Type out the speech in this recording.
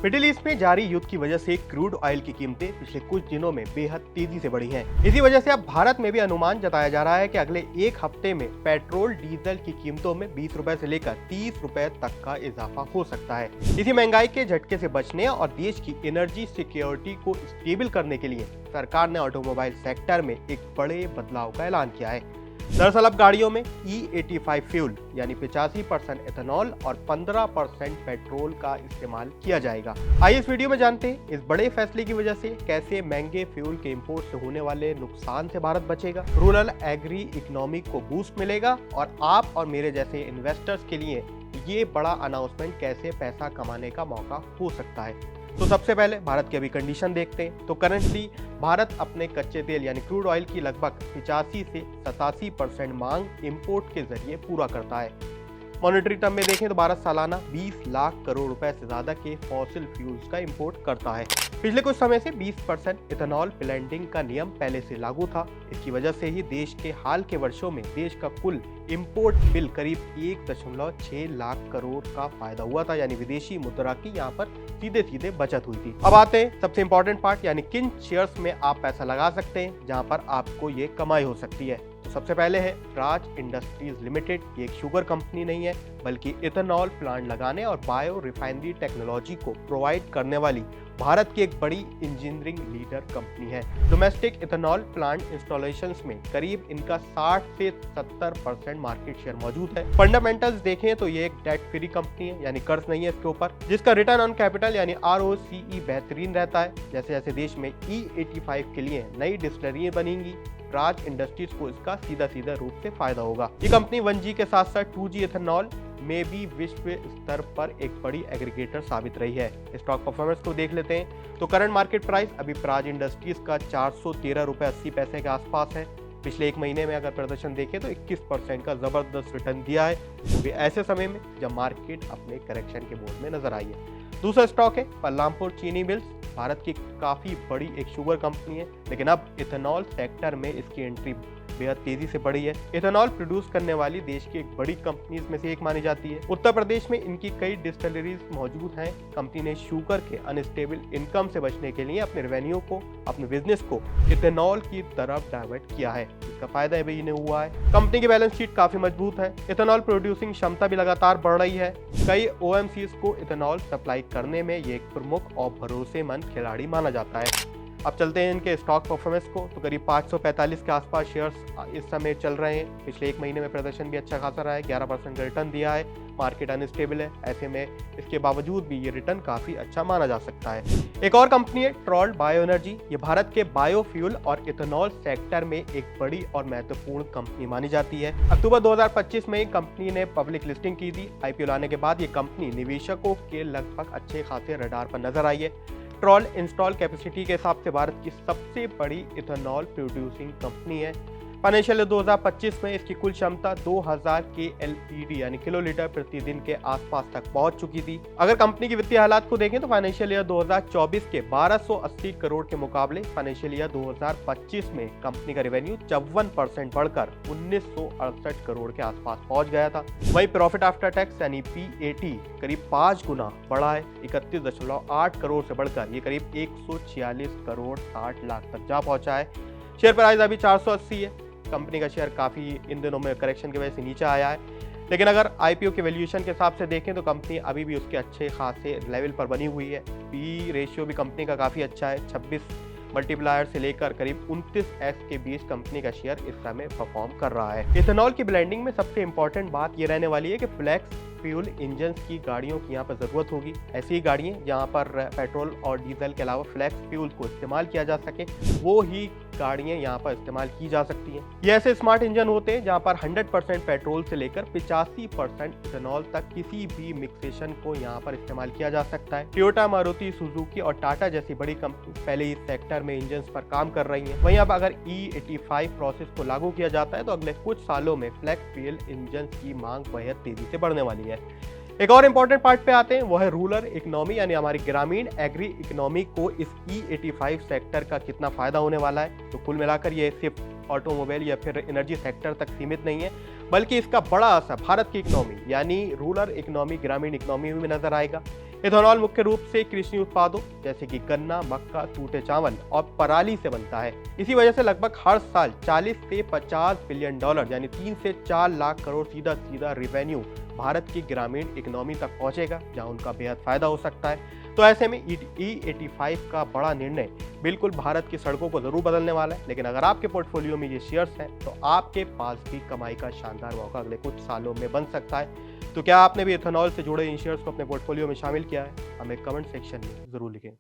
Middle east में जारी युद्ध की वजह से क्रूड ऑयल की कीमतें पिछले कुछ दिनों में बेहद तेजी से बढ़ी हैं। इसी वजह से अब भारत में भी अनुमान जताया जा रहा है कि अगले एक हफ्ते में पेट्रोल डीजल की कीमतों में 20 रुपए से लेकर 30 रुपए तक का इजाफा हो सकता है। इसी महंगाई के झटके से बचने और देश की एनर्जी सिक्योरिटी को स्टेबल करने के लिए सरकार ने ऑटोमोबाइल सेक्टर में एक बड़े बदलाव का ऐलान किया है। दरअसल अब गाड़ियों में E85 फ्यूल यानी 85% एथेनॉल और 15% पेट्रोल का इस्तेमाल किया जाएगा। आइए इस वीडियो में जानते हैं इस बड़े फैसले की वजह से कैसे महंगे फ्यूल के इंपोर्ट से होने वाले नुकसान से भारत बचेगा, रूरल एग्री इकोनॉमी को बूस्ट मिलेगा और आप और मेरे जैसे इन्वेस्टर्स के लिए ये बड़ा अनाउंसमेंट कैसे पैसा कमाने का मौका हो सकता है। तो सबसे पहले भारत की अभी कंडीशन देखते हैं। तो करंटली भारत अपने कच्चे तेल यानी क्रूड ऑयल की लगभग 85 से 87% मांग इंपोर्ट के जरिए पूरा करता है। मॉनेटरी टर्म में देखें तो भारत सालाना 20 लाख करोड़ रुपए से ज्यादा के फॉसिल फ्यूल्स का इंपोर्ट करता है। पिछले कुछ समय से 20% इथेनॉल ब्लेंडिंग का नियम पहले से लागू था। इसकी वजह से ही देश के हाल के वर्षों में देश का कुल इंपोर्ट बिल करीब 1.6 लाख करोड़ का फायदा हुआ था, यानी विदेशी मुद्रा की यहाँ पर सीधे सीधे बचत हुई थी। अब आते हैं सबसे इंपॉर्टेंट पार्ट, यानी किन शेयर्स में आप पैसा लगा सकते हैं जहां पर आपको ये कमाई हो सकती है। तो सबसे पहले है प्राज इंडस्ट्रीज लिमिटेड। ये एक शुगर कंपनी नहीं है बल्कि इथेनॉल प्लांट लगाने और बायो रिफाइनरी टेक्नोलॉजी को प्रोवाइड करने वाली भारत की एक बड़ी इंजीनियरिंग लीडर कंपनी है। डोमेस्टिक इथेनॉल प्लांट इंस्टॉलेशंस में करीब इनका 60 से 70% मार्केट शेयर मौजूद है। फंडामेंटल्स देखें तो ये एक डेट फ्री कंपनी है, यानी कर्ज नहीं है इसके ऊपर, जिसका रिटर्न ऑन कैपिटल यानी ROCE बेहतरीन रहता है। जैसे जैसे देश में E85 के लिए नई डिस्टिलरी बनेंगी, प्राज इंडस्ट्रीज को इसका सीधा सीधा रूप से फायदा होगा। ये कंपनी 1G के साथ साथ 2G इथेनॉल में भी विश्व स्तर पर एक बड़ी एग्रीगेटर साबित रही है। स्टॉक परफॉर्मेंस को देख लेते हैं तो करंट मार्केट प्राइस अभी प्राज इंडस्ट्रीज का 413 रुपए 80 पैसे के आसपास है। पिछले एक महीने में अगर प्रदर्शन देखें तो 21% का जबरदस्त रिटर्न दिया है, वो भी ऐसे समय में जब मार्केट अपने करेक्शन के मोड में नजर आई है। दूसरा स्टॉक है बलरामपुर चीनी मिल्स। भारत की काफी बड़ी एक शुगर कंपनी है, लेकिन अब इथेनॉल सेक्टर में इसकी एंट्री बेहद तेजी से बढ़ी है। इथेनॉल प्रोड्यूस करने वाली देश की एक बड़ी कंपनीज में से एक मानी जाती है। उत्तर प्रदेश में इनकी कई डिस्टिलरीज मौजूद हैं। कंपनी ने शुगर के अनस्टेबल इनकम से बचने के लिए अपने रेवेन्यू को, अपने बिजनेस को इथेनॉल की तरफ डाइवर्ट किया है। इसका फायदा भी इन्हें हुआ है। कंपनी की बैलेंस शीट काफी मजबूत है। इथेनॉल प्रोड्यूसिंग क्षमता भी लगातार बढ़ रही है। कई OMCs को इथेनॉल सप्लाई करने में ये एक प्रमुख और भरोसेमंद खिलाड़ी माना जाता है। अब चलते हैं इनके स्टॉक परफॉर्मेंस को। तो करीब 545 के आसपास शेयर्स इस समय चल रहे हैं। पिछले एक महीने में प्रदर्शन भी अच्छा खासा रहा है, 11% का रिटर्न दिया है। मार्केट अनस्टेबल है, ऐसे में इसके बावजूद भी ये रिटर्न काफी अच्छा माना जा सकता है। एक और कंपनी है ट्रॉल बायो एनर्जी। ये भारत के बायोफ्यूल और इथेनॉल सेक्टर में एक बड़ी और महत्वपूर्ण कंपनी मानी जाती है। अक्टूबर 2025 में कंपनी ने पब्लिक लिस्टिंग की थी। IPO लाने के बाद ये कंपनी निवेशकों के लगभग अच्छे खासे रडार पर नजर आई है। ट्रॉल इंस्टॉल कैपेसिटी के हिसाब से भारत की सबसे बड़ी इथेनॉल प्रोड्यूसिंग कंपनी है। फाइनेंशियल ईयर 2025 में इसकी कुल क्षमता 2000 KLPD यानी किलोलीटर प्रतिदिन के आसपास तक पहुंच चुकी थी। अगर कंपनी की वित्तीय हालात को देखें तो फाइनेंशियल ईयर 2024 के 1280 करोड़ के मुकाबले फाइनेंशियल ईयर 2025 में कंपनी का रेवेन्यू 54% बढ़कर 1968 करोड़ के आसपास पहुंच गया था। वहीं प्रॉफिट आफ्टर टैक्स यानी PAT करीब 5 गुना बढ़ा है। 31.8 करोड़ से बढ़कर ये करीब 146 करोड़ 60 लाख तक जा पहुंचा है। शेयर प्राइस अभी 480 है। कंपनी का शेयर काफ़ी इन दिनों में करेक्शन की वजह से नीचे आया है, लेकिन अगर IPO के वैल्यूएशन के हिसाब से देखें तो कंपनी अभी भी उसके अच्छे खासे लेवल पर बनी हुई है। PE रेशियो भी कंपनी का काफ़ी अच्छा है। 26 मल्टीप्लायर से लेकर करीब 29x के बीच कंपनी का शेयर इस समय परफॉर्म कर रहा है। इथेनॉल की ब्लेंडिंग में सबसे इंपॉर्टेंट बात ये रहने वाली है कि फ्लेक्स फ्यूल इंजन की गाड़ियों की यहाँ पर जरूरत होगी। ऐसी गाड़ियाँ जहाँ पर पेट्रोल और डीजल के अलावा फ्लेक्स फ्यूल को इस्तेमाल किया जा सके, वो ही गाड़ियाँ यहाँ पर इस्तेमाल की जा सकती हैं। ये ऐसे स्मार्ट इंजन होते हैं जहाँ पर 100% पेट्रोल से लेकर 85% इथेनॉल तक किसी भी मिक्सेशन को यहाँ पर इस्तेमाल किया जा सकता है। टोयोटा, मारुति सुजुकी और टाटा जैसी बड़ी कंपनी पहले इस सेक्टर में इंजन पर काम कर रही हैं। वहीं अब अगर E85 प्रोसेस को लागू किया जाता है तो अगले कुछ सालों में फ्लेक्स फ्यूल इंजन की मांग बेहद तेजी से बढ़ने वाली है। एक और इम्पोर्टेंट पार्ट पे आते हैं, वो है रूरल इकोनॉमी यानी हमारी ग्रामीण एग्री इकोनॉमी को इस E85 सेक्टर का कितना फायदा होने वाला है। तो कुल मिलाकर ये सिर्फ ऑटोमोबाइल या फिर एनर्जी सेक्टर तक सीमित नहीं है, बल्कि इसका बड़ा असर भारत की इकोनॉमी यानी रूरल इकोनॉमी, ग्रामीण इकोनॉमी में नजर आएगा। इथेनॉल मुख्य रूप से कृषि उत्पादों जैसे कि गन्ना, मक्का, सूटे चावल और पराली से बनता है। इसी वजह से लगभग हर साल 40 से 50 बिलियन डॉलर यानी 3 से 4 लाख करोड़ सीधा सीधा रेवेन्यू भारत की ग्रामीण इकोनॉमी तक पहुंचेगा, जहां उनका बेहद फायदा हो सकता है। तो ऐसे में E85 का बड़ा निर्णय बिल्कुल भारत की सड़कों को जरूर बदलने वाला है। लेकिन अगर आपके पोर्टफोलियो में ये शेयर्स हैं तो आपके पास भी कमाई का शानदार मौका अगले कुछ सालों में बन सकता है। तो क्या आपने भी इथेनॉल से जुड़े इन शेयर्स को अपने पोर्टफोलियो में शामिल किया है? हमें कमेंट सेक्शन में जरूर लिखें।